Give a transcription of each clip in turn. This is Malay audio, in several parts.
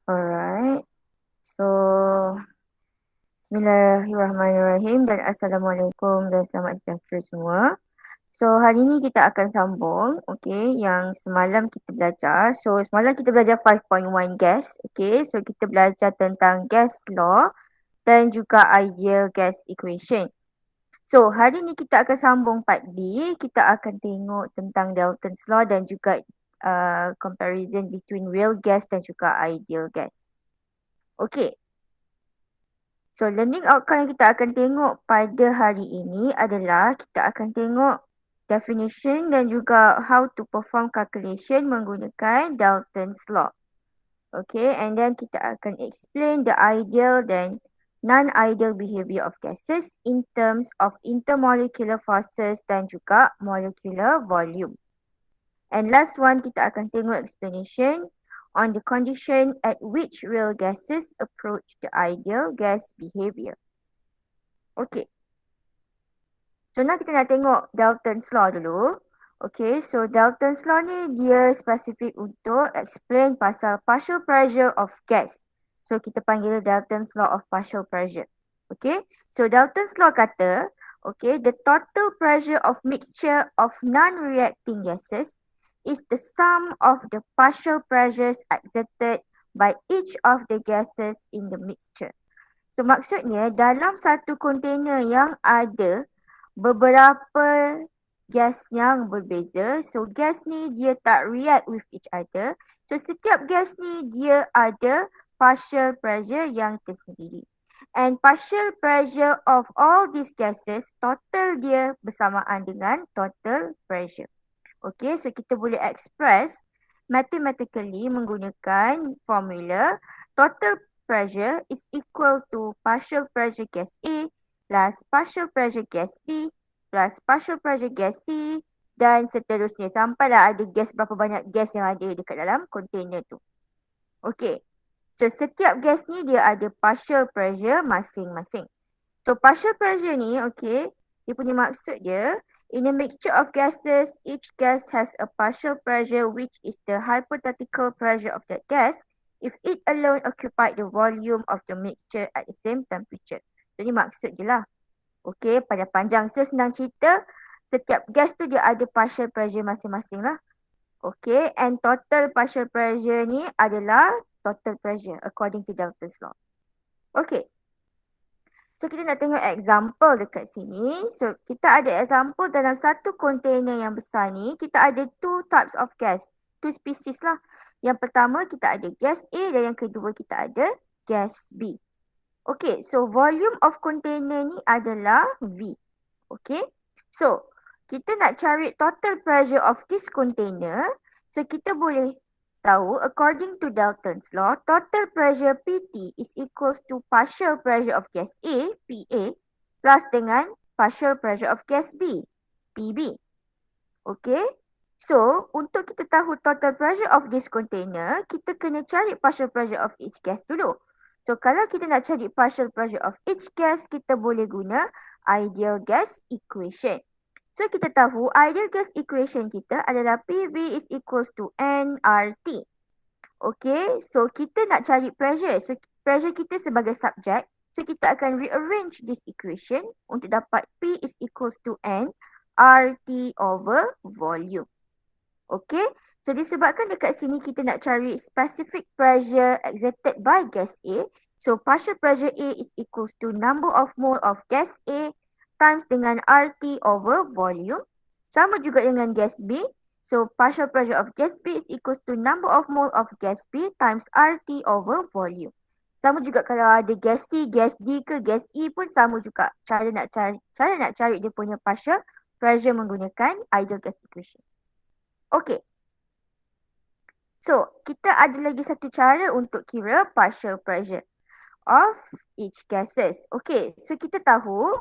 Alright. So, Bismillahirrahmanirrahim dan Assalamualaikum dan selamat sejahtera semua. So, hari ni kita akan sambung, okay, yang semalam kita belajar. So, semalam kita belajar 5.1 gas, okay. So, kita belajar tentang gas law dan juga ideal gas equation. So, hari ni kita akan sambung part B. Kita akan tengok tentang Dalton's law dan juga comparison between real gas dan juga ideal gas. Okay. So, learning outcome yang kita akan tengok pada hari ini adalah kita akan tengok definition dan juga how to perform calculation menggunakan Dalton's law. Okay, and then kita akan explain the ideal dan non-ideal behavior of gases in terms of intermolecular forces dan juga molecular volume. And last one, kita akan tengok explanation on the condition at which real gases approach the ideal gas behavior. Okay. So, now kita nak tengok Dalton's law dulu. Okay, so Dalton's law ni dia spesifik untuk explain pasal partial pressure of gas. So, kita panggil Dalton's law of partial pressure. Okay, so Dalton's law kata, okay, the total pressure of mixture of non-reacting gases is the sum of the partial pressures exerted by each of the gases in the mixture. So, maksudnya dalam satu kontainer yang ada beberapa gas yang berbeza. So, gas ni dia tak react with each other. So, setiap gas ni dia ada partial pressure yang tersendiri. And partial pressure of all these gases, total dia bersamaan dengan total pressure. Okay, so kita boleh express mathematically menggunakan formula total pressure is equal to partial pressure gas A plus partial pressure gas B plus partial pressure gas C dan seterusnya sampailah ada gas berapa banyak gas yang ada dekat dalam container tu. Okay, so setiap gas ni dia ada partial pressure masing-masing. So partial pressure ni, okay, dia punya maksud dia, in a mixture of gases, each gas has a partial pressure which is the hypothetical pressure of that gas if it alone occupied the volume of the mixture at the same temperature. So ni maksud je lah. Okay, pada panjang. So senang cerita, setiap gas tu dia ada partial pressure masing-masing lah. Okay, and total partial pressure ni adalah total pressure according to Dalton's law. Okay. So, kita nak tengok example dekat sini. So, kita ada example dalam satu container yang besar ni, kita ada two types of gas. Two species lah. Yang pertama, kita ada gas A dan yang kedua, kita ada gas B. Okay, so volume of container ni adalah V. Okay, so kita nak cari total pressure of this container. So, kita boleh tahu according to Dalton's law, total pressure PT is equals to partial pressure of gas A, PA, plus dengan partial pressure of gas B, PB. Okay, so untuk kita tahu total pressure of this container, kita kena cari partial pressure of each gas dulu. So, kalau kita nak cari partial pressure of each gas, kita boleh guna ideal gas equation. So, kita tahu ideal gas equation kita adalah PV is equals to nRT. Okay, so kita nak cari pressure. So, pressure kita sebagai subjek. So, kita akan rearrange this equation untuk dapat P is equals to N RT over volume. Okay, so disebabkan dekat sini kita nak cari specific pressure exerted by gas A. So, partial pressure A is equals to number of mole of gas A times dengan RT over volume. Sama juga dengan gas B. So, partial pressure of gas B is equals to number of mole of gas B times RT over volume. Sama juga kalau ada gas C, gas D ke gas E pun sama juga. Cara nak cari dia punya partial pressure menggunakan ideal gas equation. Okay. So, kita ada lagi satu cara untuk kira partial pressure of each gases. Okay, so kita tahu,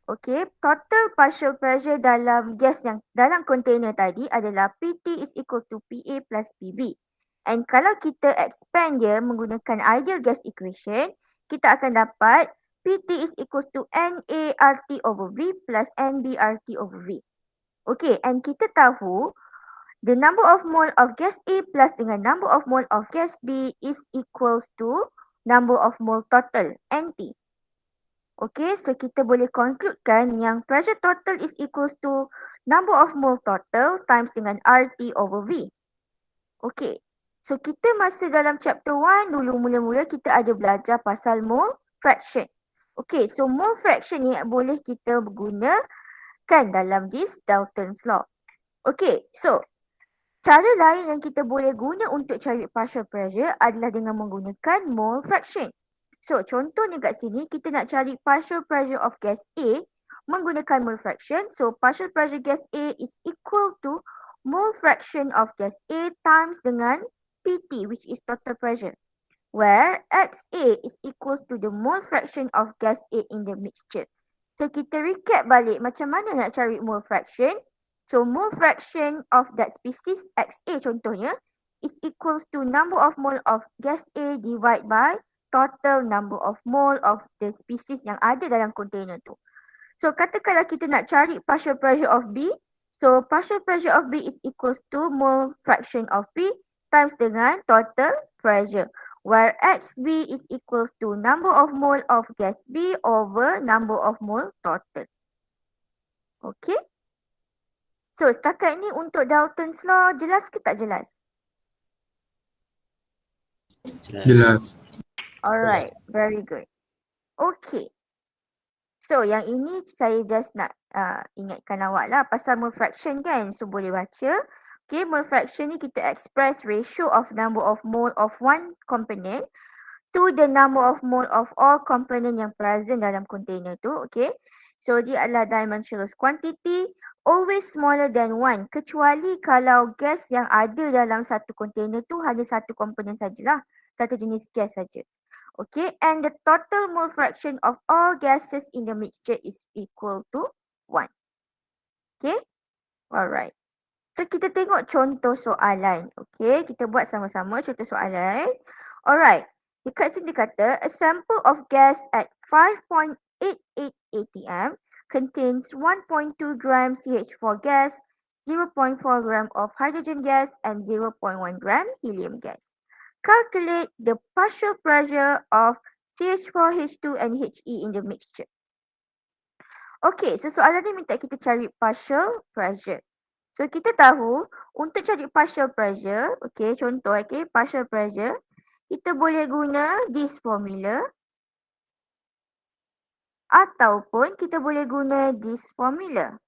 okay, total partial pressure dalam gas yang dalam container tadi adalah PT is equal to PA plus PB. And kalau kita expand dia menggunakan ideal gas equation, kita akan dapat PT is equal to NA RT over V plus NB RT over V. Okay, and kita tahu the number of mole of gas A plus dengan number of mole of gas B is equals to number of mole total, NT. Okay, so kita boleh concludekan yang pressure total is equals to number of mole total times dengan RT over V. Okay, so kita masa dalam chapter 1 dulu mula-mula kita ada belajar pasal mole fraction. Okay, so mole fraction ni boleh kita gunakan dalam this Dalton's law. Okay, so cara lain yang kita boleh guna untuk cari partial pressure adalah dengan menggunakan mole fraction. So, contohnya kat sini kita nak cari partial pressure of gas A menggunakan mole fraction. So, partial pressure gas A is equal to mole fraction of gas A times dengan PT, which is total pressure, where XA is equals to the mole fraction of gas A in the mixture. So, kita recap balik macam mana nak cari mole fraction. So, mole fraction of that species XA contohnya is equals to number of mole of gas A divided by total number of mole of the species yang ada dalam container tu. So, katakanlah kita nak cari partial pressure of B. So, partial pressure of B is equals to mole fraction of B times dengan total pressure, where XB is equals to number of mole of gas B over number of mole total. Okay. So, setakat ni untuk Dalton's law jelas ke tak jelas? Jelas. Alright, very good. Okay. So, yang ini saya just nak ingatkan awak lah pasal mole fraction kan. So, boleh baca. Okay, mole fraction ni kita express ratio of number of mole of one component to the number of mole of all component yang present dalam container tu. Okay. So, dia adalah dimensionless quantity, always smaller than 1. Kecuali kalau gas yang ada dalam satu container tu hanya satu komponen sajalah. Satu jenis gas saja. Okay, and the total mole fraction of all gases in the mixture is equal to 1. Okay, alright. So, kita tengok contoh soalan. Okay, kita buat sama-sama contoh soalan. Alright, dekat sini dia kata, a sample of gas at 5.88 atm contains 1.2 gram CH4 gas, 0.4 gram of hydrogen gas, and 0.1 gram helium gas. Calculate the partial pressure of CH4, H2 and He in the mixture. Okay, so soalan ni minta kita cari partial pressure. So kita tahu untuk cari partial pressure, okay, contoh okay, partial pressure, kita boleh guna this formula ataupun kita boleh guna this formula.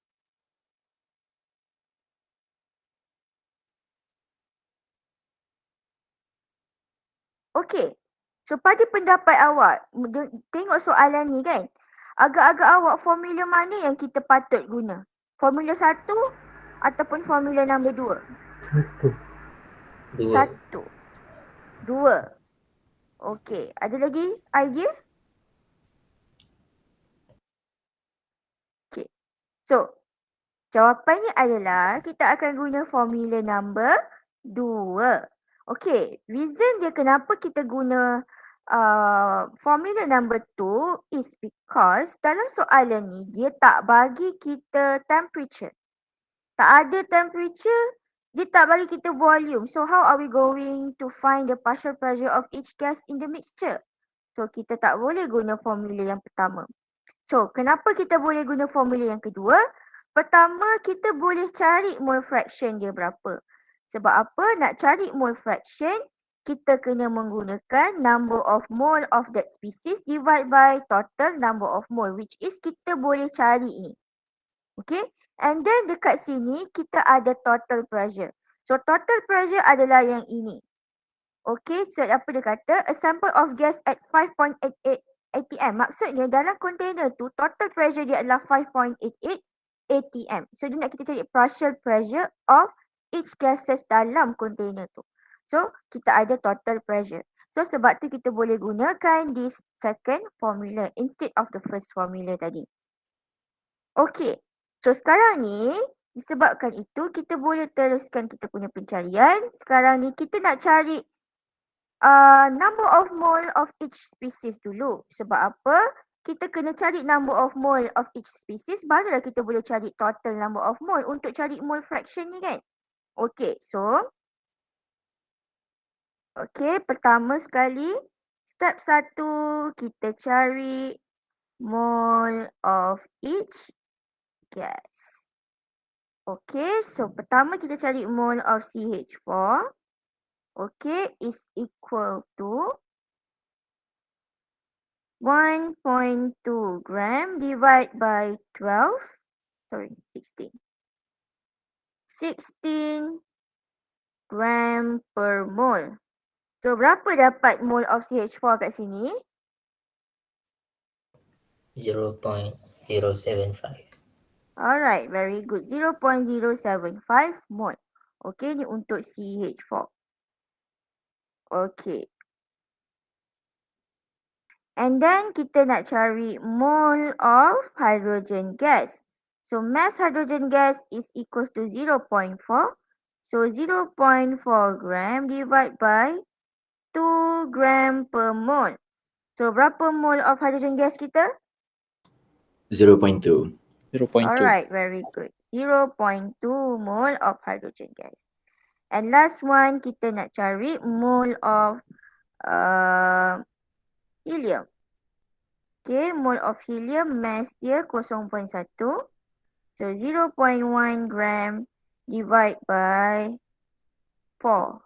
Okay, so pada pendapat awak, tengok soalan ni kan, agak-agak awak formula mana yang kita patut guna? Formula 1 ataupun formula nombor 2? 1. 2. Okay, ada lagi idea? Okay, so jawapannya adalah kita akan guna formula nombor 2. Okay, reason dia kenapa kita guna formula number 2 is because dalam soalan ni dia tak bagi kita temperature. Tak ada temperature, dia tak bagi kita volume. So how are we going to find the partial pressure of each gas in the mixture? So kita tak boleh guna formula yang pertama. So kenapa kita boleh guna formula yang kedua? Pertama, kita boleh cari mole fraction dia berapa. Sebab apa? Nak cari mole fraction, kita kena menggunakan number of mole of that species divided by total number of mole, which is kita boleh cari ni. Okay? And then dekat sini, kita ada total pressure. So, total pressure adalah yang ini. Okay, so apa dia kata? A sample of gas at 5.88 atm. Maksudnya dalam container tu, total pressure dia adalah 5.88 atm. So, dia nak kita cari partial pressure of each gases dalam container tu. So, kita ada total pressure. So, sebab tu kita boleh gunakan this second formula instead of the first formula tadi. Okay. So, sekarang ni, disebabkan itu, kita boleh teruskan kita punya pencarian. Sekarang ni, kita nak cari number of mole of each species dulu. Sebab apa? Kita kena cari number of mole of each species, barulah kita boleh cari total number of mole untuk cari mole fraction ni kan. Okay, so pertama sekali, step 1 kita cari mole of each gas. Okay, so pertama kita cari mole of CH4. Okay, is equal to 1.2 gram divided by 16 gram per mole. So, berapa dapat mole of CH4 kat sini? 0.075. Alright, very good. 0.075 mole. Okay, ni untuk CH4. Okay. And then kita nak cari mole of hydrogen gas. So, mass hydrogen gas is equal to 0.4. So, 0.4 gram divided by 2 gram per mole. So, berapa mole of hydrogen gas kita? 0.2. 0.2. Alright, very good. 0.2 mole of hydrogen gas. And last one, kita nak cari mole of helium. Okay, mole of helium, mass dia 0.1. So, 0.1 gram divided by 4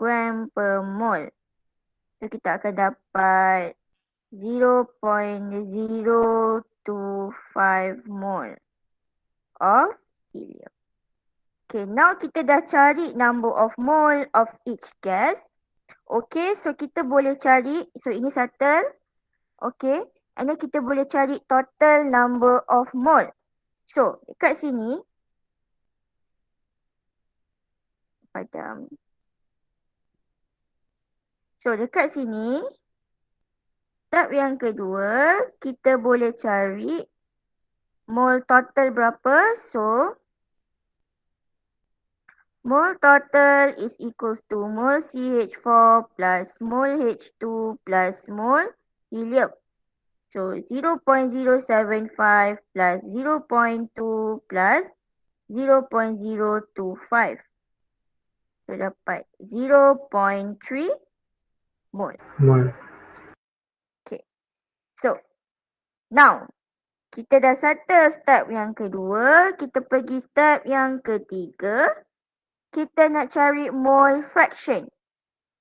gram per mole. So, kita akan dapat 0.025 mole of helium. Okay, now kita dah cari number of mole of each gas. Okay, so kita boleh cari, so ini settle. Okay, and then kita boleh cari total number of mole. So, dekat sini, padam. So, dekat sini, step yang kedua, kita boleh cari mole total berapa. So, mole total is equals to mole CH4 plus mole H2 plus mole helium. So, 0.075 plus 0.2 plus 0.025. So, dapat 0.3 mole. Okay. So, now, kita dah settle step yang kedua. Kita pergi step yang ketiga. Kita nak cari mole fraction.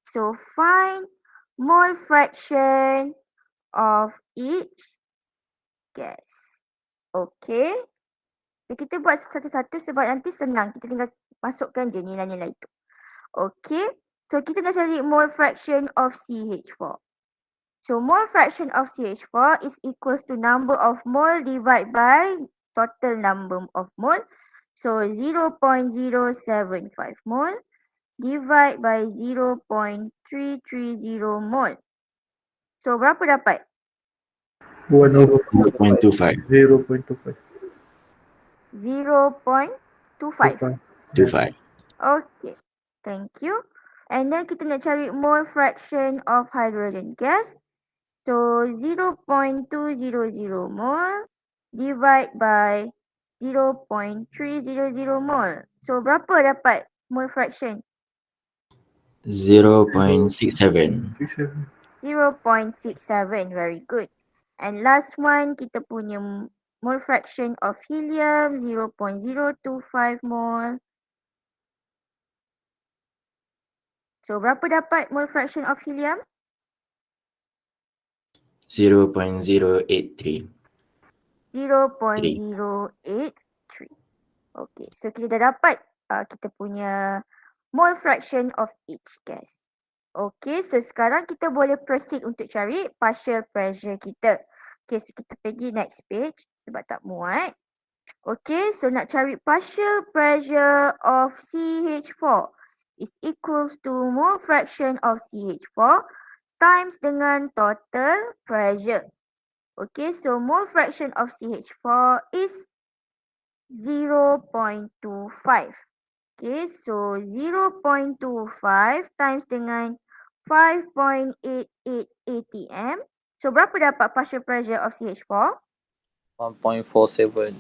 So, find mole fraction of each gas. Okay. So, kita buat satu-satu sebab nanti senang. Kita tinggal masukkan je nilai-nilai itu. Okay. So, kita nak cari mole fraction of CH4. So, mole fraction of CH4 is equals to number of mole divided by total number of mole. So, 0.075 mole divide by 0.330 mole. So, berapa dapat? 0.25. 0.25. 0.25. 25. Okay. Thank you. And then kita nak cari mole fraction of hydrogen gas. So, 0.200 mole divide by 0.300 mole. So, berapa dapat mole fraction? 0.67. 0.67. Very good. And last one, kita punya mole fraction of helium, 0.025 mole. So, berapa dapat mole fraction of helium? 0.083. 0.083. Okay, so kita dah dapat kita punya mole fraction of each gas. Okay, so sekarang kita boleh proceed untuk cari partial pressure kita. Okay, so kita pergi next page sebab tak muat. Okay, so nak cari partial pressure of CH4 is equals to mole fraction of CH4 times dengan total pressure. Okay, so mole fraction of CH4 is 0.25. Okay, so 0.25 times dengan 5.88 atm. So, berapa dapat partial pressure of CH4? 1.47.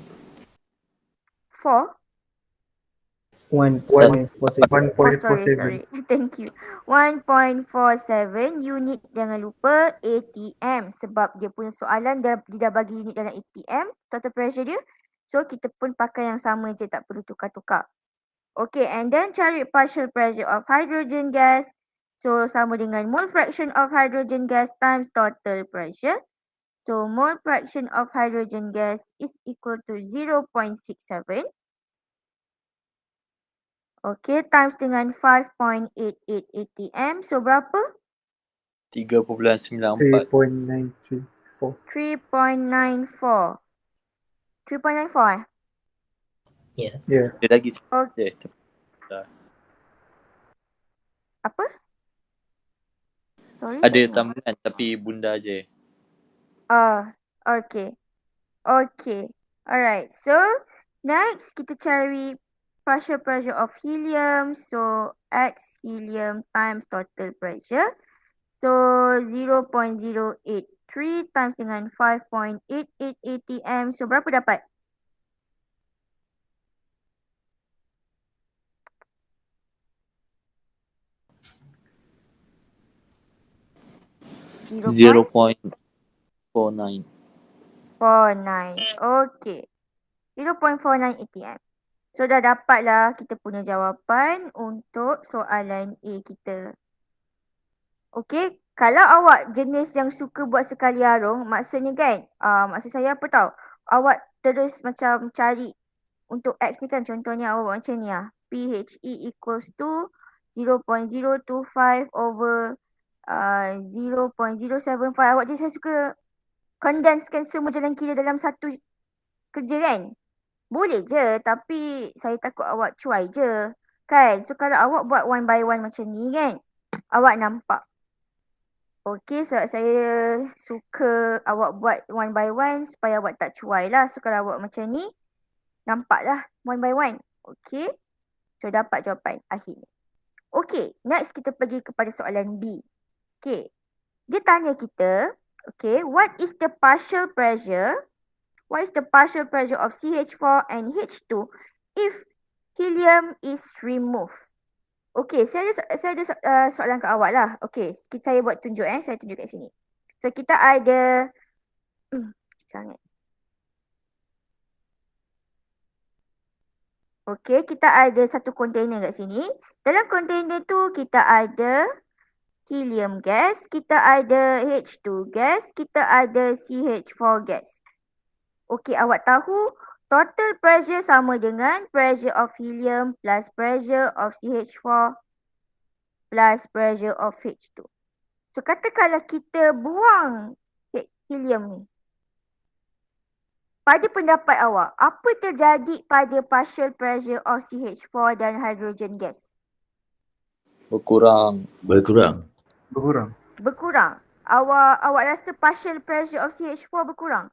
4. 1.47. Oh, sorry. Thank you. 1.47 unit, jangan lupa ATM, sebab dia punya soalan dia dah bagi unit dalam ATM, total pressure dia. So kita pun pakai yang sama je, tak perlu tukar-tukar. Okay, and then cari partial pressure of hydrogen gas. So sama dengan mole fraction of hydrogen gas times total pressure. So mole fraction of hydrogen gas is equal to 0.67. Okay, times dengan 5.88 ATM. So berapa? 3.94. 3.94. 3.94 Ya. Dia lagi Oh, je. apa? Sorry. Ada sambungan tapi bunda je. Okay. Okay. Alright. So, next kita cari partial pressure of helium. So, X helium times total pressure. So, 0.083 times dengan 5.88 ATM. So, berapa dapat? Zero point 49. 49. Okay. 0.49 ATM. So dah dapat lah kita punya jawapan untuk soalan A kita. Okay. Kalau awak jenis yang suka buat sekali arung, maksudnya kan, maksud saya apa tau? Awak terus macam cari untuk X ni kan, contohnya awak buat macam ni lah. PHE equals to 0.025 over 0.075. Awak je saya suka condensekan semua jalan kira dalam satu kerja kan? Boleh je, tapi saya takut awak cuai je. Kan? So kalau awak buat one by one macam ni kan, awak nampak. Okay, sebab saya suka awak buat one by one supaya awak tak cuai lah. So kalau awak macam ni, nampak lah one by one. Okay. So dapat jawapan akhirnya. Okay, next kita pergi kepada soalan B. Okay. Dia tanya kita, okay, what is the partial pressure of CH4 and H2 if helium is removed? Okay, saya ada soalan ke awak lah. Okay, saya buat tunjuk saya tunjuk kat sini. So kita ada sangat. Okay, kita ada satu kontainer kat sini. Dalam kontainer tu kita ada helium gas, kita ada H2 gas, kita ada CH4 gas. Okay, awak tahu total pressure sama dengan pressure of helium plus pressure of CH4 plus pressure of H2. So katakanlah kita buang helium ni. Pada pendapat awak, apa terjadi pada partial pressure of CH4 dan hydrogen gas? Berkurang. Awak rasa partial pressure of CH4 berkurang?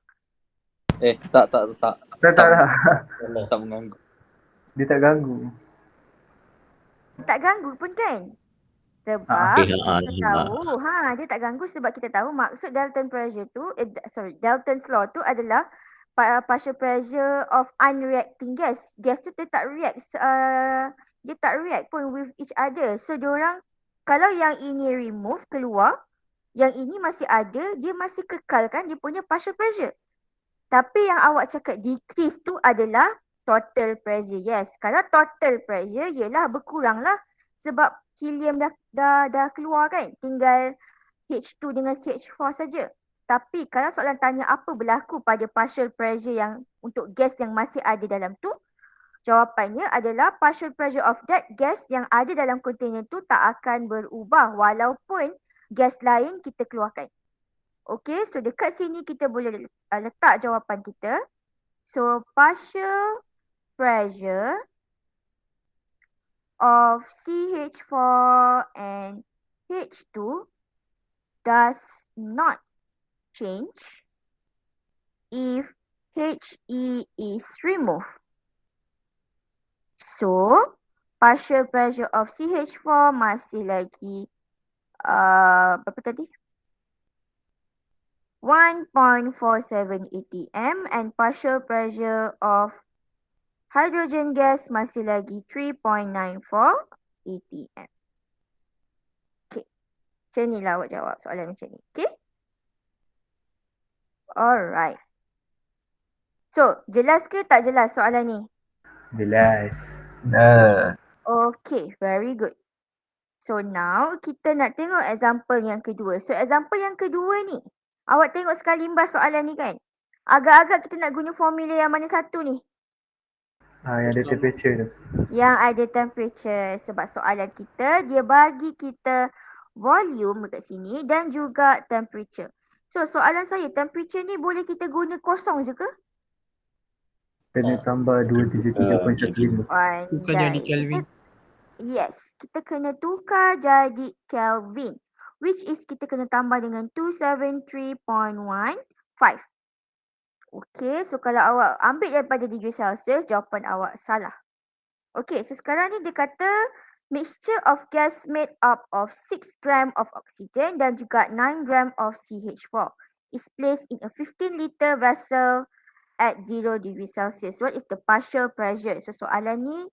Tak. Tak mengganggu. Dia tak ganggu. Tak ganggu pun kan? Sebab kita tahu, dia tak ganggu sebab kita tahu maksud Dalton pressure tu, Dalton's law tu adalah partial pressure of unreacting gas. Gas tu dia tak react pun with each other. So diorang, kalau yang ini remove keluar, yang ini masih ada, dia masih kekalkan dia punya partial pressure. Tapi yang awak cakap decrease tu adalah total pressure. Yes, kalau total pressure ialah berkurang lah sebab helium dah keluar kan. Tinggal H2 dengan CH4 saja. Tapi kalau soalan tanya apa berlaku pada partial pressure yang untuk gas yang masih ada dalam tu, jawapannya adalah partial pressure of that gas yang ada dalam kontainer tu tak akan berubah walaupun gas lain kita keluarkan. Okay, so dekat sini kita boleh letak jawapan kita. So partial pressure of CH4 and H2 does not change if He is removed. So, partial pressure of CH4 masih lagi berapa tadi? 1.47 atm and partial pressure of Hydrogen gas masih lagi 3.94 atm. Okay. Macam ni lah awak jawab soalan macam ni. Okay. Alright. So, jelas ke tak jelas soalan ni? Jelas. Nah, Okay, very good. So now kita nak tengok example yang kedua. So example yang kedua ni, awak tengok sekali imbas soalan ni kan? Agak-agak kita nak guna formula yang mana satu ni? Yang ada temperature tu. Yang ada temperature. Sebab soalan kita, dia bagi kita volume dekat sini dan juga temperature. So soalan saya, temperature ni boleh kita guna kosong je ke? Kena tambah 273.15. Bukan jadi Kelvin. Yes, kita kena tukar jadi Kelvin. Which is kita kena tambah dengan 273.15. Okay, so kalau awak ambil daripada degree Celsius, jawapan awak salah. Okay, so sekarang ni dia kata mixture of gas made up of 6 gram of oxygen dan juga 9 gram of CH4 is placed in a 15 liter vessel at 0 degree Celsius. What is the partial pressure? So soalan ni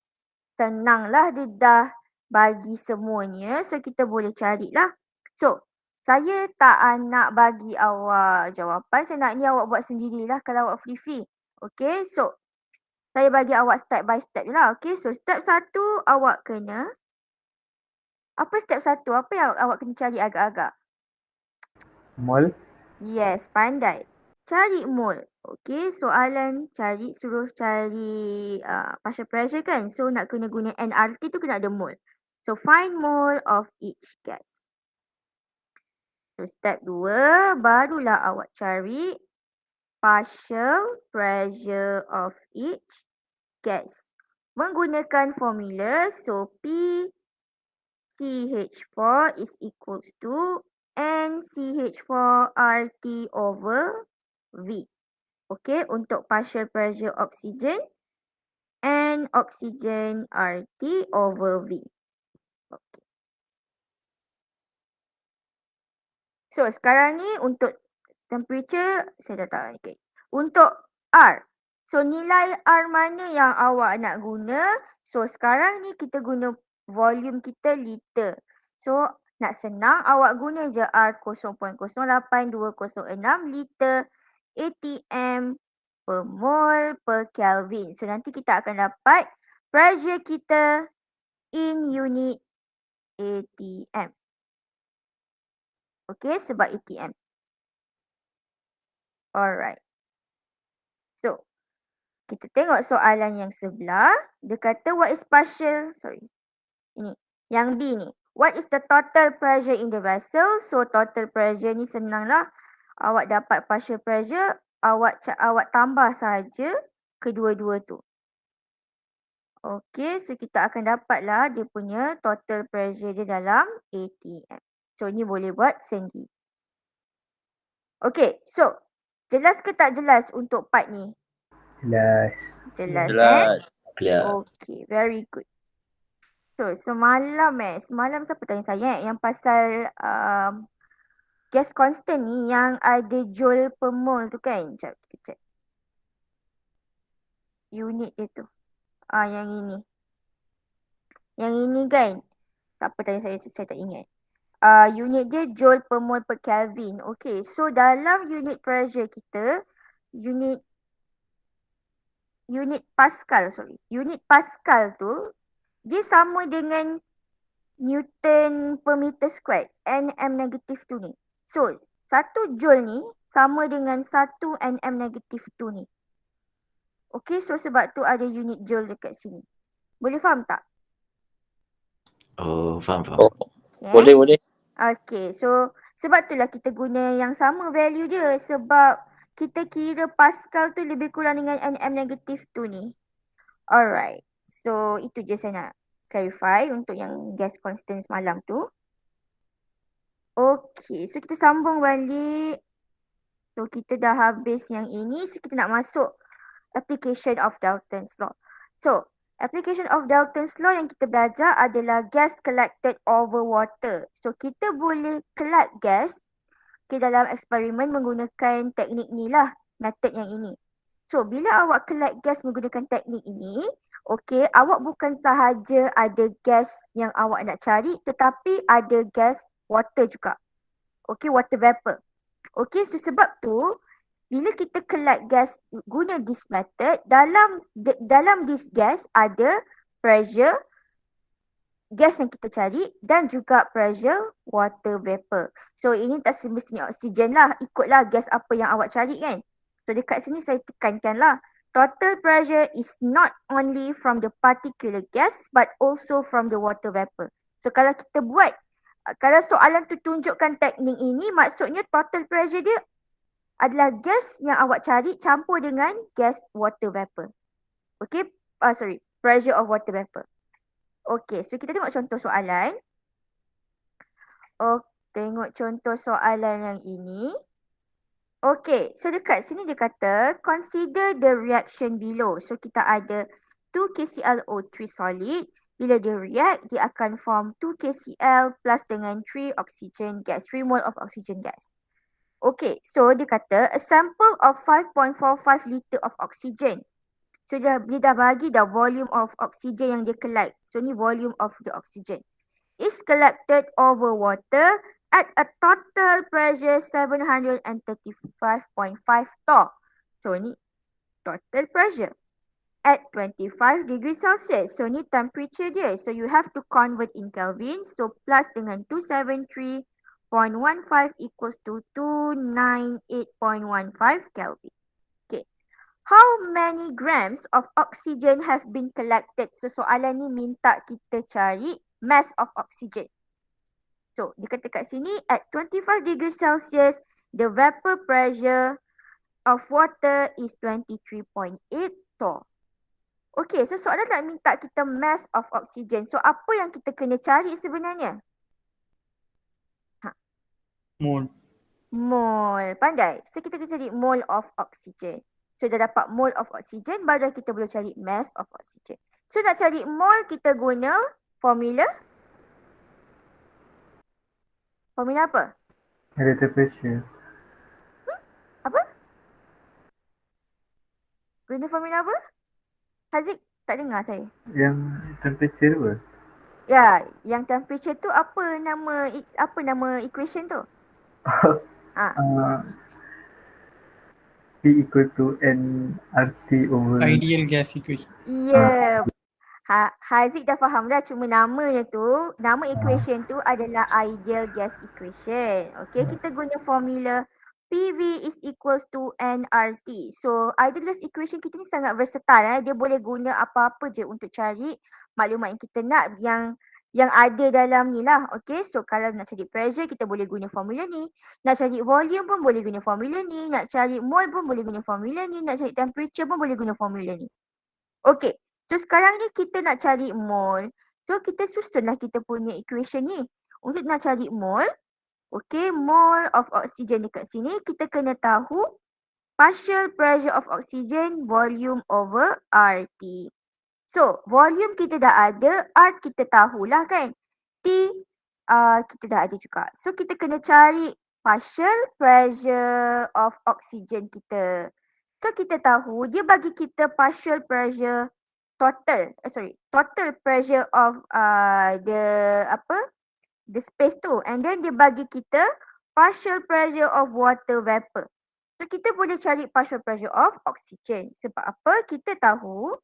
senanglah, dia dah bagi semuanya. So kita boleh carilah. So saya tak nak bagi awak jawapan. Saya nak ni awak buat sendirilah kalau awak free. Okay, so saya bagi awak step by step lah. Okay, so step 1 awak kena. Apa step 1? Apa yang awak kena cari agak-agak? Mol. Yes, pandai. Cari mol. Okay, soalan suruh cari partial pressure kan. So nak kena guna nRT tu kena ada mol. So find mole of each gas. So step 2 barulah awak cari partial pressure of each gas. Menggunakan formula, so PCH4 is equals to NCH4RT over V. Okay, untuk partial pressure oksigen and oksigen RT over V. Okay. So sekarang ni untuk temperature saya dah tahu. Okay. Untuk R. So nilai R mana yang awak nak guna? So sekarang ni kita guna volume kita liter. So nak senang awak guna je R 0.08206 liter atm per mole per Kelvin. So nanti kita akan dapat pressure kita in unit atm. Okay, sebab atm. Alright. So, kita tengok soalan yang sebelah. Dia kata what is partial, ini, yang B ni. What is the total pressure in the vessel? So, total pressure ni senanglah. Awak dapat partial pressure, awak tambah saja kedua-dua tu. Okay, so kita akan dapatlah dia punya total pressure dia dalam atm. So, ni boleh buat sendiri. Okay, so jelas ke tak jelas untuk part ni? Jelas. Jelas. Jelas. Clear. Okay, very good. So, semalam siapa tanya saya yang pasal gas constant ni yang ada joule per mole tu kan? Sekejap kita check. Unit dia tu. Yang ini. Yang ini kan? Tak apa tanya saya tak ingat. Unit dia joule per mole per Kelvin. Okay, so dalam unit pressure kita, unit Pascal tu dia sama dengan Newton per meter squared, Nm negatif tu ni. So 1 joule ni sama dengan 1 Nm negatif tu ni. Okay, so sebab tu ada unit joule dekat sini. Boleh faham tak? Oh, faham. Okay. Boleh. Okay, so sebab itulah kita guna yang sama value dia. Sebab kita kira Pascal tu lebih kurang dengan Nm negatif tu ni. Alright, so itu je saya nak clarify untuk yang gas constant semalam tu. Okay, so kita sambung balik. So kita dah habis yang ini. So kita nak masuk application of Dalton's law. So application of Dalton's law yang kita belajar adalah gas collected over water. So kita boleh collect gas dalam eksperimen menggunakan teknik ni lah, method yang ini. So, bila awak collect gas menggunakan teknik ini, okey, awak bukan sahaja ada gas yang awak nak cari tetapi ada gas water juga. Okey, water vapor. Okey, so sebab tu bila kita collect gas guna this method, dalam this gas ada pressure gas yang kita cari dan juga pressure water vapor. So ini tak semestinya oksigen lah, ikutlah gas apa yang awak cari kan. So dekat sini saya tekankan lah, total pressure is not only from the particular gas but also from the water vapor. So kalau kita buat, kalau soalan tu tunjukkan teknik ini, maksudnya total pressure dia adalah gas yang awak cari campur dengan gas water vapor. Okay, pressure of water vapor. Okay, so kita tengok contoh soalan. Tengok contoh soalan yang ini. Okay, so dekat sini dia kata, consider the reaction below. So kita ada 2 KClO3 solid. Bila dia react, dia akan form 2 KCl plus dengan 3 oxygen gas, 3 mole of oxygen gas. Okay, so dia kata, a sample of 5.45 liter of oxygen. So dia dah bagi dah volume of oxygen yang dia collect. So ni volume of the oxygen. Is collected over water at a total pressure 735.5 torr. So ni total pressure at 25 degrees Celsius. So ni temperature dia. So you have to convert in Kelvin. So plus dengan 273.15 equals to 298.15 Kelvin. Okay. How many grams of oxygen have been collected? So soalan ni minta kita cari mass of oxygen. So dia kata kat sini at 25 degrees Celsius, the vapor pressure of water is 23.8 torr. Okay, so soalan tak minta kita mass of oxygen. So apa yang kita kena cari sebenarnya? Mole. Mole. Pandai. So kita kena cari mole of oxygen. So dah dapat mole of oxygen, baru kita boleh cari mass of oxygen. So nak cari mole, kita guna formula. Formula apa? Relative pressure. Apa? Guna formula apa? Haziq, tak dengar saya. Yang temperature tu apa? Ya, yang temperature tu apa nama equation tu? P equal to nRT over Ideal gas equation. Ya. Haziq dah faham dah, cuma namanya tu, nama equation tu adalah ideal gas equation. Okay, kita guna formula PV is equals to nRT. So ideal gas equation kita ni sangat versatile. Dia boleh guna apa-apa je untuk cari maklumat yang kita nak, yang ada dalam ni lah. Okay, so kalau nak cari pressure, kita boleh guna formula ni. Nak cari volume pun boleh guna formula ni. Nak cari mole pun boleh guna formula ni. Nak cari temperature pun boleh guna formula ni. Okay, so sekarang ni kita nak cari mole. So kita susunlah kita punya equation ni. Untuk nak cari mole, okay, mole of oxygen dekat sini, kita kena tahu partial pressure of oxygen volume over RT. So, volume kita dah ada, R kita tahulah kan. T kita dah ada juga. So, kita kena cari partial pressure of oxygen kita. So, kita tahu dia bagi kita partial pressure total pressure of the space tu. And then dia bagi kita partial pressure of water vapor. So, kita boleh cari partial pressure of oxygen. Sebab apa? Kita tahu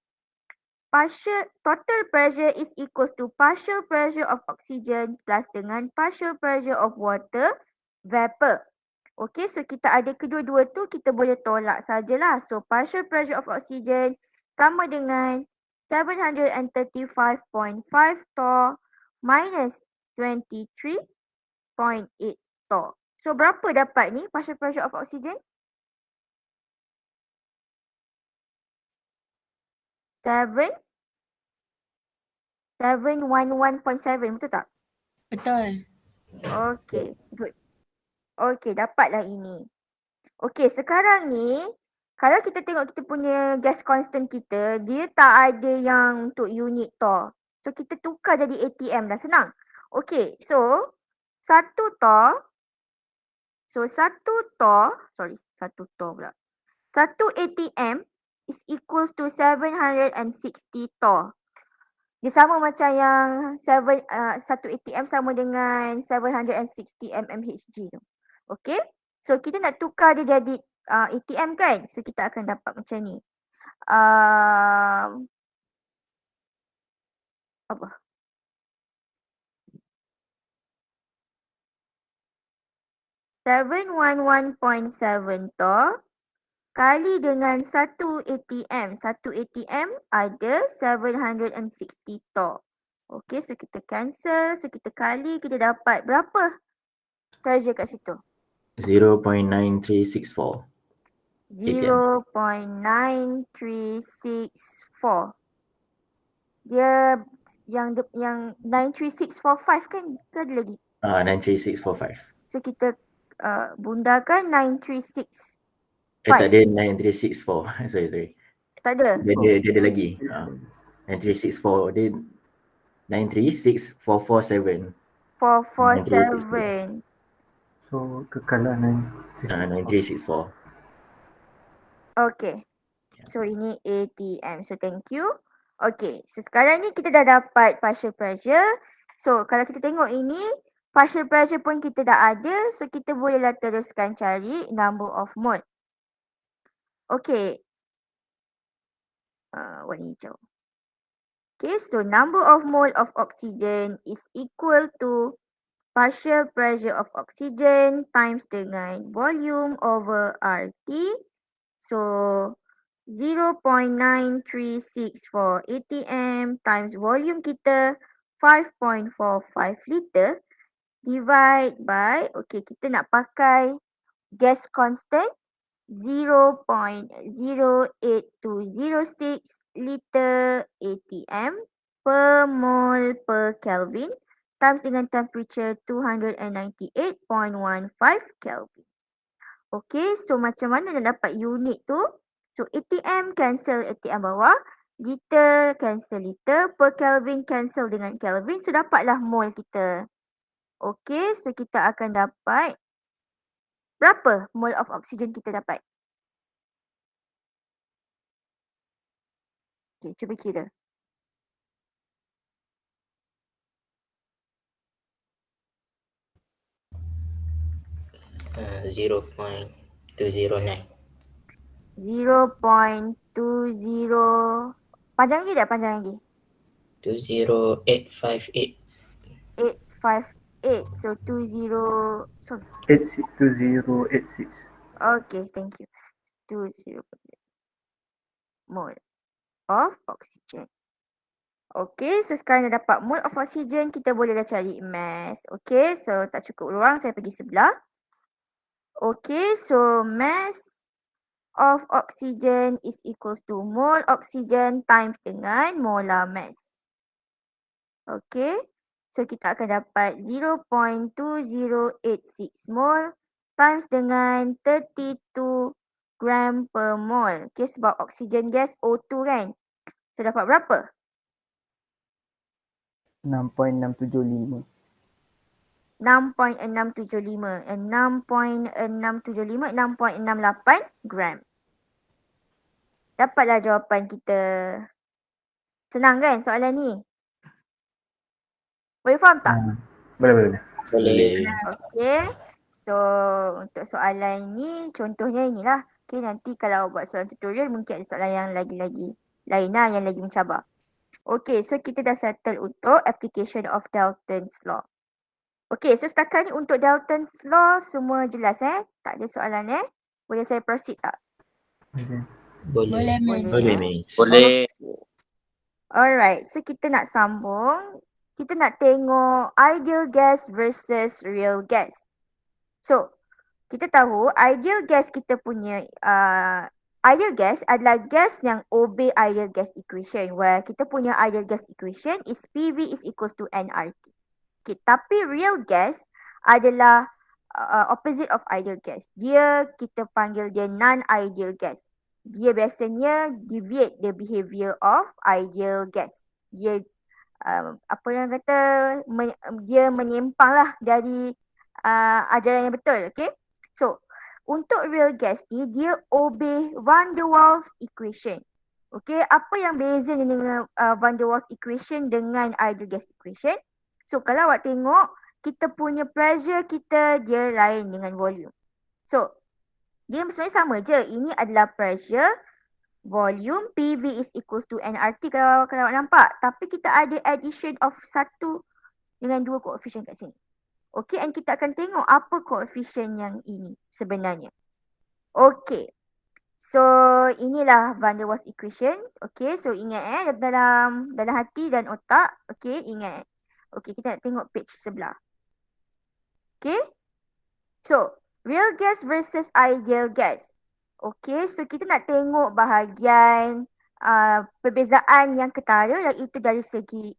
total pressure is equals to partial pressure of oxygen plus dengan partial pressure of water vapor. Okay, so kita ada kedua-dua tu, kita boleh tolak sajalah. So partial pressure of oxygen sama dengan 735.5 torr minus 23.8 torr. So berapa dapat ni partial pressure of oxygen? 711.7, betul tak? Betul. Okay, good. Okay, dapatlah ini. Okay, sekarang ni kalau kita tengok kita punya gas constant kita, dia tak ada yang untuk unit torr. So kita tukar jadi ATM dah, senang. Okay, so 1 torr. So 1 torr pula. 1 ATM is equals to 760 torr. Dia sama macam yang 1 ATM sama dengan 760 mmHg tu. Okay. So kita nak tukar dia jadi ATM kan. So kita akan dapat macam ni. Apa? .7 torr kali dengan 1 ATM. 1 ATM ada 760 torr. Okay, so kita cancel. So kita kali, kita dapat berapa pressure kat situ? 0.9364. 0.9364. Dia yang 93645 kan? Ke ada lagi? 93645. So kita bundakan 936. Tak ada 9364. sorry. Tak ada. Dia ada lagi. 9364 dia 93647. 447. So kekalan 9364. Okay. So ini ATM. So thank you. Okay. So sekarang ni kita dah dapat partial pressure. So kalau kita tengok ini, partial pressure pun kita dah ada. So kita bolehlah teruskan cari number of mole. Okay. Warna hijau. Okay. So number of mole of oxygen is equal to partial pressure of oxygen times dengan volume over RT. So 0.9364 ATM times volume kita 5.45 liter divide by, okay, kita nak pakai gas constant 0.08206 liter ATM per mole per Kelvin times dengan temperature 298.15 Kelvin. Okay, so macam mana nak dapat unit tu? So ATM cancel ATM bawah, liter cancel liter, per Kelvin cancel dengan Kelvin. So dapatlah mole kita. Okay, so kita akan dapat berapa mole of oxygen kita dapat? Okay, cuba kira. Uh, 0.209. 0.20. Panjang lagi tak? Panjang lagi. 20858. 858. So 20. Sorry. 2086. Okay, thank you. 20 mole of oxygen. Okay, so sekarang dah dapat mole of oxygen, kita boleh dah cari mass. Okay, so tak cukup ruang, saya pergi sebelah. Okay, so mass of oxygen is equals to mole oxygen times dengan molar mass. Okay, so kita akan dapat 0.2086 mole times dengan 32 gram per mole. Okay, sebab oksigen gas O2 kan. So dapat berapa? 6.675. 6.675. 6.675, 6.68 gram. Dapatlah jawapan kita. Senang kan soalan ni? Boleh faham tak? Boleh. Boleh. Okay. So untuk soalan ni contohnya inilah. Okay, nanti kalau buat soalan tutorial mungkin ada soalan yang lagi-lagi lain lah, yang lagi mencabar. Okay, so kita dah settle untuk application of Dalton's law. Okay, so setakat ni untuk Dalton's law semua jelas Tak ada soalan Boleh saya proceed tak? Okay. Boleh. Boleh, Miss. Boleh. Okay. Alright, so kita nak sambung. Kita nak tengok ideal gas versus real gas. So, kita tahu ideal gas kita punya ideal gas adalah gas yang obey ideal gas equation, where kita punya ideal gas equation is PV is equals to nRT. Okay, tapi real gas adalah opposite of ideal gas. Dia kita panggil dia non-ideal gas. Dia biasanya deviate the behavior of ideal gas. Dia apa yang kata dia menyimpang lah dari ajaran yang betul. Okay, so untuk real gas ni dia obey Van der Waals equation. Okay, apa yang beza dengan Van der Waals equation dengan ideal gas equation? So kalau awak tengok, kita punya pressure kita dia lain dengan volume. So dia sebenarnya sama je. Ini adalah pressure, volume, PV is equals to nRT kalau awak nampak. Tapi kita ada addition of 1 dengan 2 koefisien kat sini. Okay, and kita akan tengok apa koefisien yang ini sebenarnya. Okay. So inilah Van der Waals equation. Okay, so ingat dalam hati dan otak. Okay, ingat. Okay, kita nak tengok page sebelah. Okay. So, real gas versus ideal gas. Okay, so kita nak tengok bahagian perbezaan yang ketara, iaitu dari segi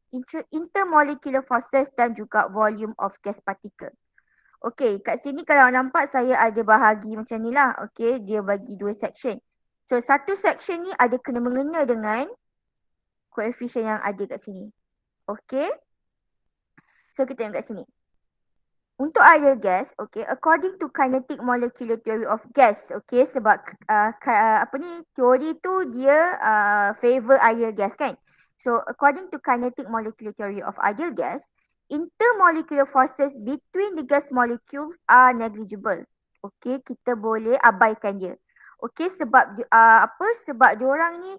intermolecular forces dan juga volume of gas particle. Okay, kat sini kalau nampak saya ada bahagi macam ni lah. Okay, dia bagi 2 section. So, satu section ni ada kena-mengena dengan koefisien yang ada kat sini. Okay. So, kita tengok kat sini. Untuk ideal gas, okay, according to kinetic molecular theory of gas, okay, sebab teori tu dia favor ideal gas kan. So, according to kinetic molecular theory of ideal gas, intermolecular forces between the gas molecules are negligible. Okay, kita boleh abaikan dia. Okay, sebab sebab diorang ni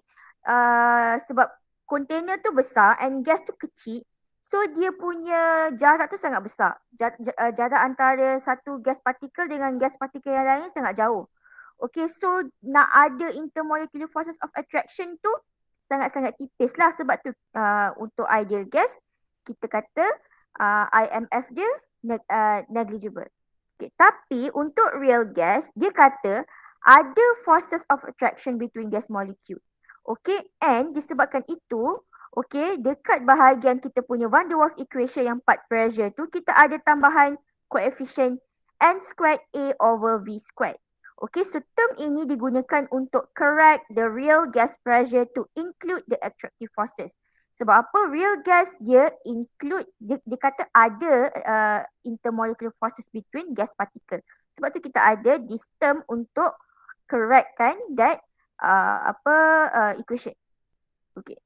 sebab container tu besar and gas tu kecil. So dia punya jarak tu sangat besar. Jarak antara satu gas partikel dengan gas partikel yang lain sangat jauh. Okay, so nak ada intermolecular forces of attraction tu sangat-sangat tipis lah. Sebab tu untuk ideal gas kita kata IMF dia negligible. Okay, tapi untuk real gas dia kata ada forces of attraction between gas molecule. Okay, and disebabkan itu, okay, dekat bahagian kita punya Van der Waals equation yang part pressure tu, kita ada tambahan koefisien N squared A over V squared. Okay, so term ini digunakan untuk correct the real gas pressure to include the attractive forces. Sebab apa? Real gas dia include, dia kata ada intermolecular forces between gas particle. Sebab tu kita ada this term untuk correctkan that equation. Okay.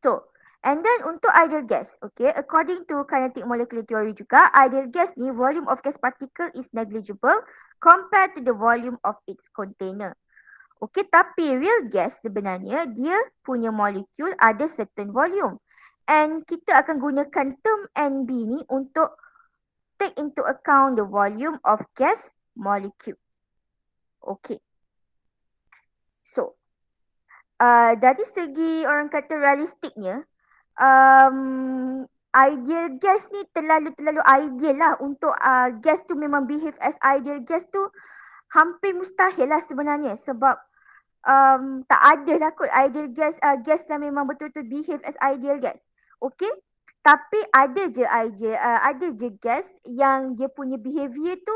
So, and then untuk ideal gas, okay, according to kinetic molecular theory juga, ideal gas ni volume of gas particle is negligible compared to the volume of its container. Okay, tapi real gas sebenarnya dia punya molekul ada certain volume. And kita akan gunakan term NB ni untuk take into account the volume of gas molecule. Okay. So, dari segi orang kata realistiknya, ideal gas ni terlalu ideal lah untuk gas tu memang behave as ideal gas tu hampir mustahil lah sebenarnya. Sebab tak ada lah kot ideal gas, gas yang memang betul-betul behave as ideal gas. Okay, tapi ada je gas yang dia punya behavior tu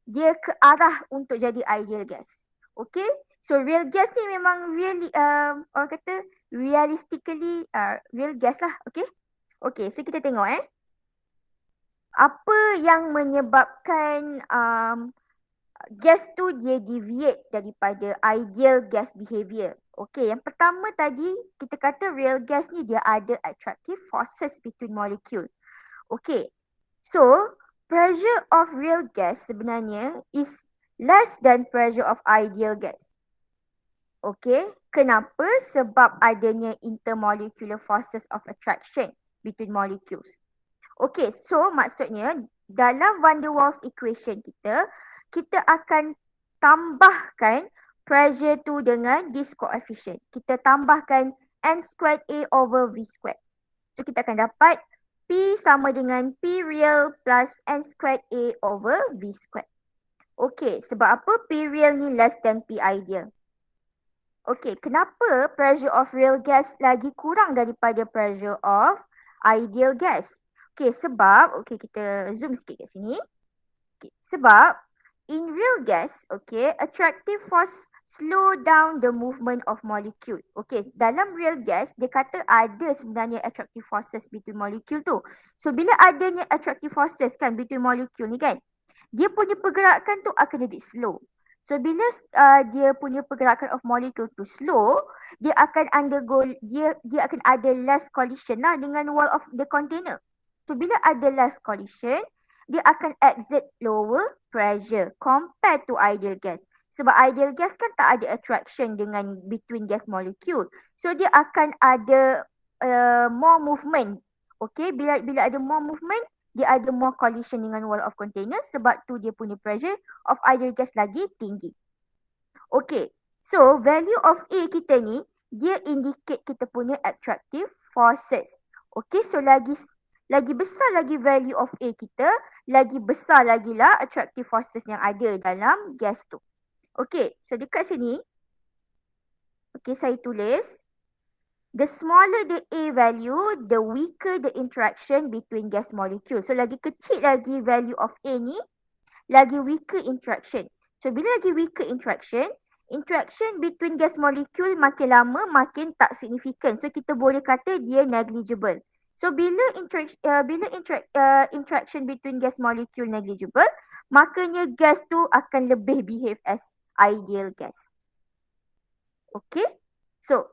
dia ke arah untuk jadi ideal gas. Okay, so real gas ni memang really orang kata realistically real gas lah. Okay, okay, so kita tengok apa yang menyebabkan gas tu dia deviate daripada ideal gas behavior. Okay, yang pertama tadi kita kata real gas ni dia ada attractive forces between molecule. Okay, so pressure of real gas sebenarnya is less than pressure of ideal gas. Okay, kenapa? Sebab adanya intermolecular forces of attraction between molecules. Okay, so maksudnya dalam Van der Waals equation kita akan tambahkan pressure tu dengan this coefficient. Kita tambahkan N squared A over V squared. So kita akan dapat P sama dengan P real plus N squared A over V squared. Okay, sebab apa? P real ni less than P ideal. Okay, kenapa pressure of real gas lagi kurang daripada pressure of ideal gas? Okay, sebab, okay, kita zoom sikit kat sini. Okay, sebab in real gas, okay, attractive force slow down the movement of molecule. Okay, dalam real gas, dia kata ada sebenarnya attractive forces between molecule tu. So, bila adanya attractive forces kan between molecule ni kan, dia punya pergerakan tu akan jadi slow. So bila dia punya pergerakan of molecule tu slow, dia akan undergo, dia akan ada less collision lah dengan wall of the container. So bila ada less collision, dia akan exert lower pressure compared to ideal gas. Sebab ideal gas kan tak ada attraction dengan between gas molecule. So dia akan ada more movement. Okay, bila ada more movement, dia ada more collision dengan wall of container, sebab tu dia punya pressure of ideal gas lagi tinggi. Okay, so value of A kita ni, dia indicate kita punya attractive forces. Okay, so lagi besar lagi value of A kita, lagi besar lagi lah attractive forces yang ada dalam gas tu. Okay, so dekat sini, okay, saya tulis, the smaller the A value, the weaker the interaction between gas molecule. So lagi kecil lagi value of A ni, lagi weaker interaction. So bila lagi weaker interaction between gas molecule makin lama makin tak significant. So kita boleh kata dia negligible. So bila interaction between gas molecule negligible, makanya gas tu akan lebih behave as ideal gas. Okay, so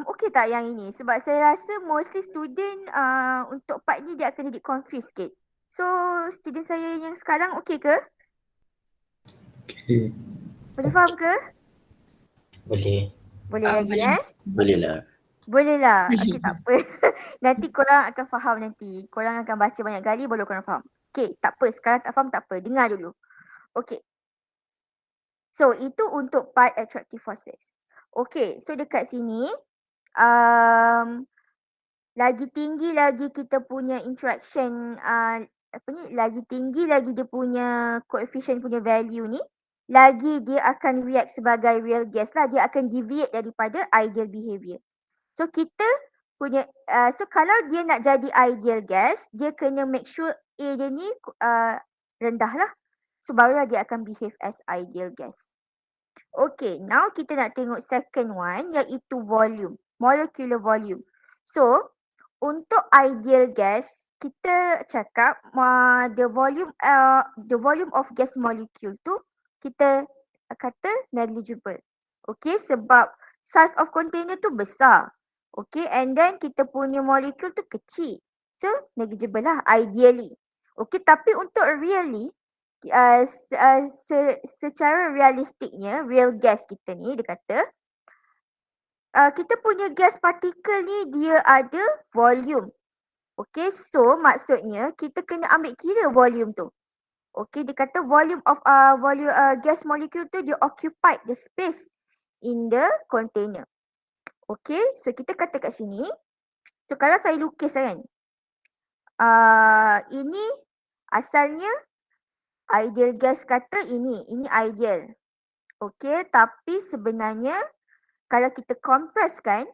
okay tak yang ini? Sebab saya rasa mostly student untuk part ni dia akan jadi confused sikit. So student saya yang sekarang okay ke? Okay. Boleh faham ke? Boleh. Boleh lagi boleh. Boleh lah. Boleh lah. Okay, tak apa. Nanti korang akan faham nanti. Korang akan baca banyak kali baru korang faham. Okay, tak apa. Sekarang tak faham tak apa. Dengar dulu. Okay. So itu untuk part attractive forces. Okay, so dekat sini lagi tinggi lagi kita punya interaction lagi tinggi lagi dia punya coefficient punya value ni, lagi dia akan react sebagai real gas lah. Dia akan deviate daripada ideal behavior. So kita punya so kalau dia nak jadi ideal gas, dia kena make sure A dia ni rendah lah. So barulah dia akan behave as ideal gas. Okay, now kita nak tengok second one, iaitu volume, molecular volume. So untuk ideal gas, kita cakap the volume of gas molecule tu kita kata negligible. Okay, sebab size of container tu besar. Okay, and then kita punya molecule tu kecil. So negligible lah ideally. Okay, tapi untuk really, secara realistiknya, real gas kita ni, dia kata kita punya gas partikel ni dia ada volume. Okay, so maksudnya kita kena ambil kira volume tu. Okay, dia kata volume of gas molecule tu dia occupied the space in the container. Okay, so kita kata kat sini, so kalau saya lukis kan, ini asalnya ideal gas kata ini ideal. Okay, tapi sebenarnya kalau kita kompreskan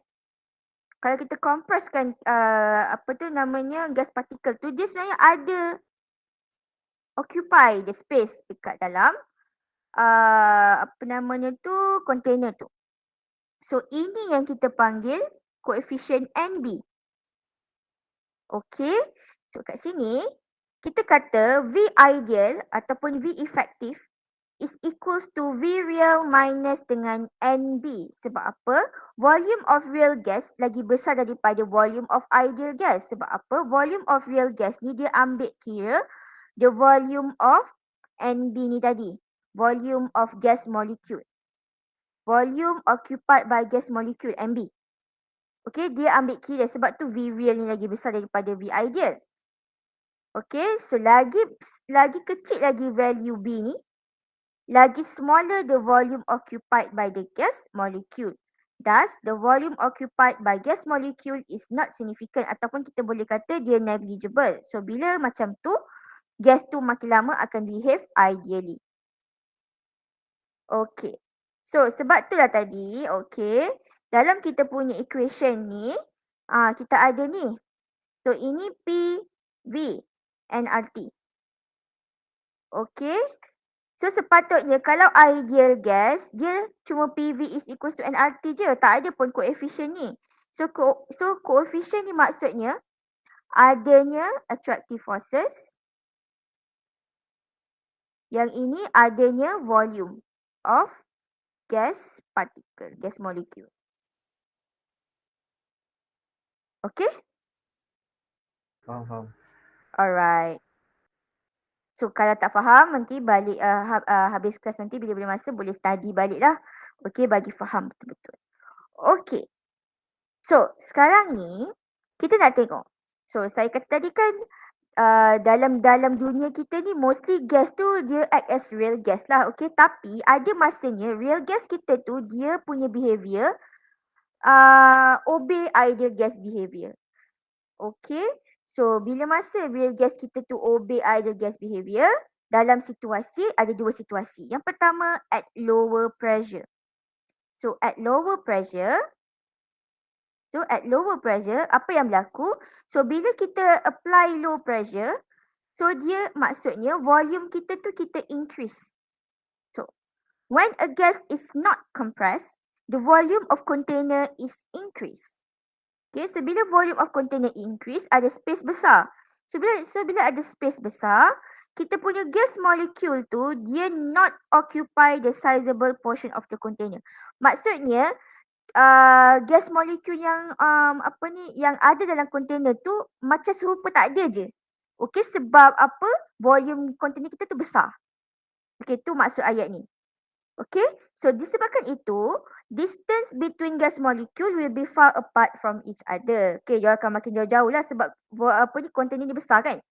gas partikel tu, dia sebenarnya ada occupy the space dekat dalam container tu. So ini yang kita panggil coefficient NB. Okay, so kat sini kita kata V ideal ataupun V effective is equals to V real minus dengan NB. Sebab apa? Volume of real gas lagi besar daripada volume of ideal gas. Sebab apa? Volume of real gas ni dia ambil kira the volume of NB ni tadi. Volume of gas molecule. Volume occupied by gas molecule, NB. Okay, dia ambil kira sebab tu V real ni lagi besar daripada V ideal. Okay, so lagi kecil lagi value B ni, lagi smaller the volume occupied by the gas molecule. Thus, the volume occupied by gas molecule is not significant ataupun kita boleh kata dia negligible. So, bila macam tu, gas tu makin lama akan behave ideally. Okay. So, sebab tu lah tadi, okay, dalam kita punya equation ni, kita ada ni. So, ini P, V, nRT. Okay. So sepatutnya kalau ideal gas, dia cuma PV is equals to nRT je. Tak ada pun coefficient ni. So coefficient ni maksudnya adanya attractive forces Yang ini adanya volume of gas particle, gas molecule. Okay? Faham. Alright. So kalau tak faham nanti balik habis kelas nanti bila masa boleh study balik lah. Okay, bagi faham betul-betul. Okay. So sekarang ni kita nak tengok. So saya kata tadi kan dalam dunia kita ni mostly gas tu dia act as real gas lah. Okay, tapi ada masanya real gas kita tu dia punya behaviour obey ideal gas behaviour. Okay. So, bila masa real gas kita tu obey ideal gas behaviour, dalam situasi, ada dua situasi. Yang pertama, at lower pressure. So, at lower pressure, apa yang berlaku? So, bila kita apply low pressure, so dia maksudnya volume kita tu kita increase. So, when a gas is not compressed, the volume of container is increased. Okay, so bila volume of container increase, ada space besar. So bila ada space besar, kita punya gas molecule tu, dia not occupy the sizable portion of the container. Maksudnya, gas molecule yang yang ada dalam container tu macam serupa tak ada je. Okay, sebab apa? Volume container kita tu besar. Okay, tu maksud ayat ni. Okay, so disebabkan itu, distance between gas molecule will be far apart from each other. Okay, dia akan makin jauh-jauh lah sebab container ni besar kan.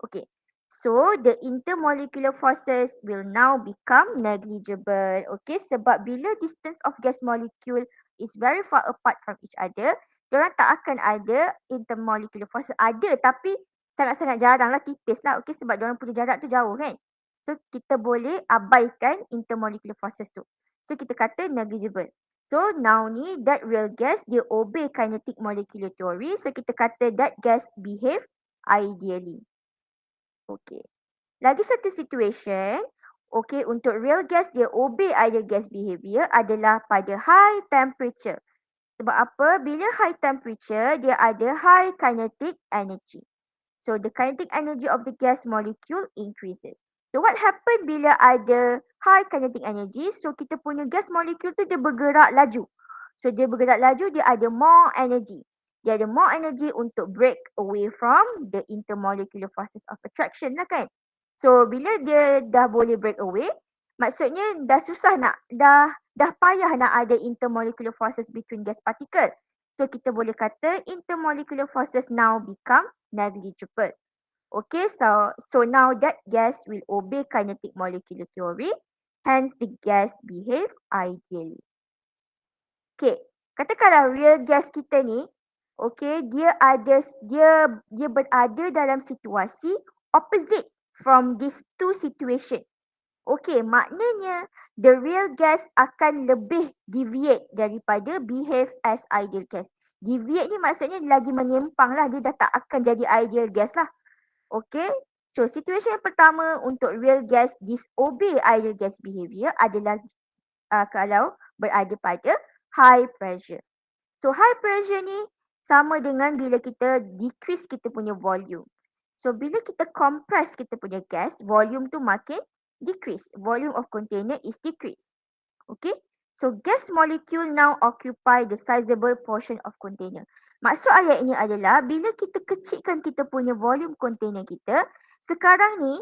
Okay, so the intermolecular forces will now become negligible. Okay, sebab bila distance of gas molecule is very far apart from each other, diorang tak akan ada intermolecular forces. Ada tapi sangat-sangat jarang lah, tipis lah. Okay, sebab diorang punya jarak tu jauh kan. So, kita boleh abaikan intermolecular forces tu. So, kita kata negligible. So, now ni that real gas, dia obey kinetic molecular theory. So, kita kata that gas behave ideally. Okay. Lagi satu situation, okay, untuk real gas, dia obey ideal gas behavior adalah pada high temperature. Sebab apa? Bila high temperature, dia ada high kinetic energy. So, the kinetic energy of the gas molecule increases. So, what happen bila ada high kinetic energy? So, kita punya gas molecule tu dia bergerak laju. So, dia bergerak laju, dia ada more energy. Dia ada more energy untuk break away from the intermolecular forces of attraction lah kan. So, bila dia dah boleh break away, maksudnya dah susah dah payah nak ada intermolecular forces between gas particle. So, kita boleh kata intermolecular forces now become negligible. Okay, so now that gas will obey kinetic molecular theory, hence the gas behave ideally. Okay, katakanlah real gas kita ni, okay, dia berada dalam situasi opposite from these two situation. Okay, maknanya the real gas akan lebih deviate daripada behave as ideal gas. Deviate ni maksudnya lagi menyimpang lah, dia dah tak akan jadi ideal gas lah. Okay, so situation yang pertama untuk real gas disobey ideal gas behavior adalah kalau berada pada high pressure. So high pressure ni sama dengan bila kita decrease kita punya volume. So bila kita compress kita punya gas, volume tu makin decrease. Volume of container is decreased. Okay, so gas molecule now occupy the sizable portion of container. Maksud ayat ini adalah bila kita kecilkan kita punya volume container kita, sekarang ni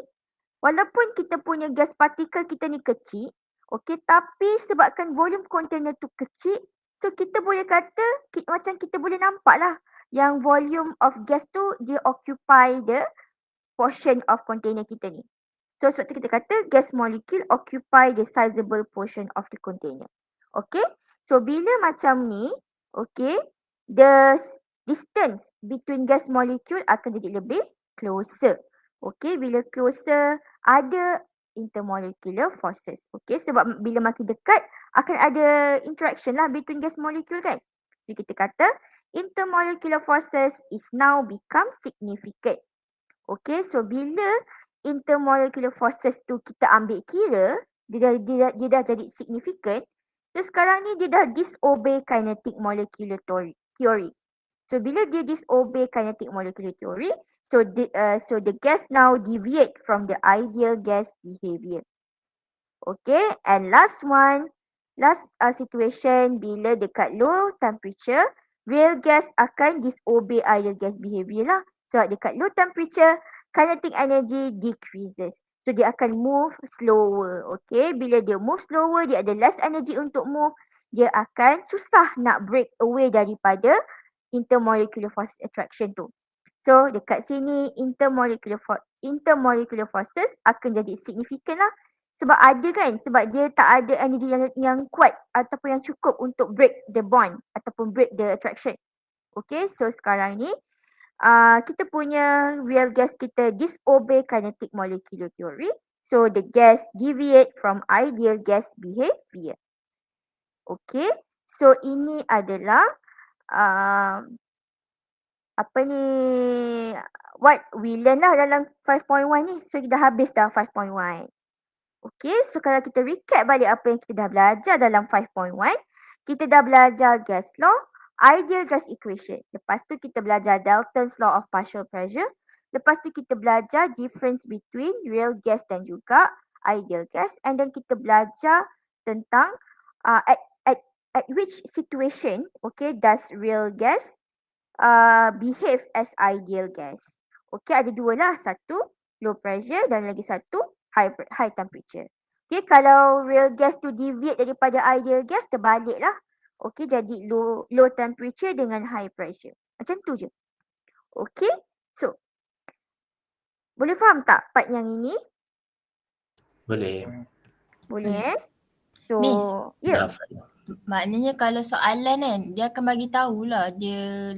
walaupun kita punya gas partikel kita ni kecil, okay, tapi sebabkan volume container tu kecil, so kita boleh kata macam kita boleh nampak lah yang volume of gas tu dia occupy the portion of container kita ni. So sebab tu kita kata gas molecule occupy the sizable portion of the container. Okay, so bila macam ni, okay, the distance between gas molecule akan jadi lebih closer. Okay, bila closer ada intermolecular forces. Okay, sebab bila makin dekat akan ada interaction lah between gas molecule kan. Jadi kita kata intermolecular forces is now become significant. Okay, so bila intermolecular forces tu kita ambil kira, dia dah jadi significant. So sekarang ni dia dah disobey kinetic molecular theory. So bila dia disobey kinetic molecular theory, so the gas now deviate from the ideal gas behavior. Okay, and last situation bila dekat low temperature, real gas akan disobey ideal gas behavior lah. Sebab dekat low temperature, kinetic energy decreases. So dia akan move slower. Okay, bila dia move slower, dia ada less energy untuk move. Dia akan susah nak break away daripada intermolecular force attraction tu. So dekat sini intermolecular forces akan jadi significant lah. Sebab ada kan, sebab dia tak ada energy yang kuat ataupun yang cukup untuk break the bond ataupun break the attraction. Okay, so sekarang ni kita punya real gas kita disobey kinetic molecular theory. So the gas deviate from ideal gas behavior. Okay, so ini adalah what we learn lah dalam 5.1 ni. So dah habis dah 5.1. Okay, so kalau kita recap balik apa yang kita dah belajar dalam 5.1, kita dah belajar gas law, ideal gas equation. Lepas tu kita belajar Dalton's law of partial pressure. Lepas tu kita belajar difference between real gas dan juga ideal gas. And then kita belajar tentang at which situation, okay, does real gas behave as ideal gas. Okay, ada dua lah. Satu low pressure dan lagi satu high temperature. Okay, kalau real gas tu deviate daripada ideal gas, terbalik lah. Okay, jadi low temperature dengan high pressure. Macam tu je. Okay, so boleh faham tak part yang ini? Boleh. Boleh So, Miss, ya. Dah hafal. maknanya kalau soalan kan, dia akan bagi tahulah dia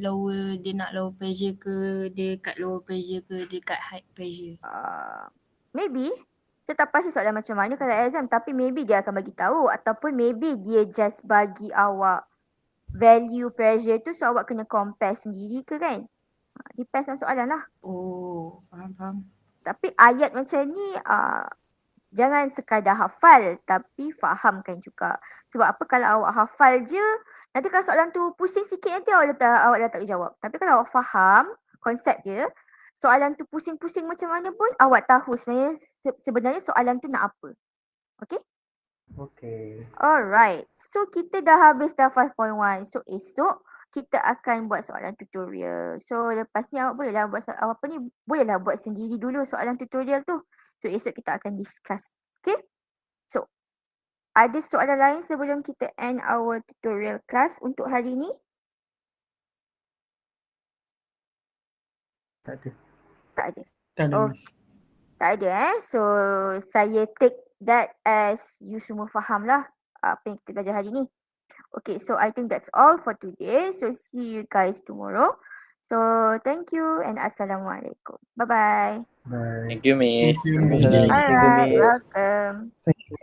nak low pressure ke, dia kat lower pressure ke, dia kat high pressure. Maybe saya tak pasti soalan macam mana kalau exam, tapi maybe dia akan bagi tahu ataupun maybe dia just bagi awak value pressure tu, so awak kena compare sendiri ke kan. Depends on soalan lah. Oh, faham. Tapi ayat macam ni jangan sekadar hafal tapi fahamkan juga. Sebab apa, kalau awak hafal je, nanti kalau soalan tu pusing sikit nanti awak dah tak jawab. Tapi kalau awak faham konsep dia, soalan tu pusing-pusing macam mana pun awak tahu sebenarnya soalan tu nak apa. Okay? Okay. Alright. So kita dah habis dah 5.1. So esok kita akan buat soalan tutorial. So lepas ni awak bolehlah buat sendiri dulu soalan tutorial tu. So esok kita akan discuss. Okay? So ada soalan lain sebelum kita end our tutorial class untuk hari ni? Tak ada. Tak ada. Tak ada, Oh. Miss. Tak ada So saya take that as you semua faham lah apa yang kita belajar hari ni. Okay, so I think that's all for today. So see you guys tomorrow. So thank you and Assalamualaikum. Bye-bye. Bye. Thank you, Miss. Thank you, Miss. Alright, welcome. Thank you.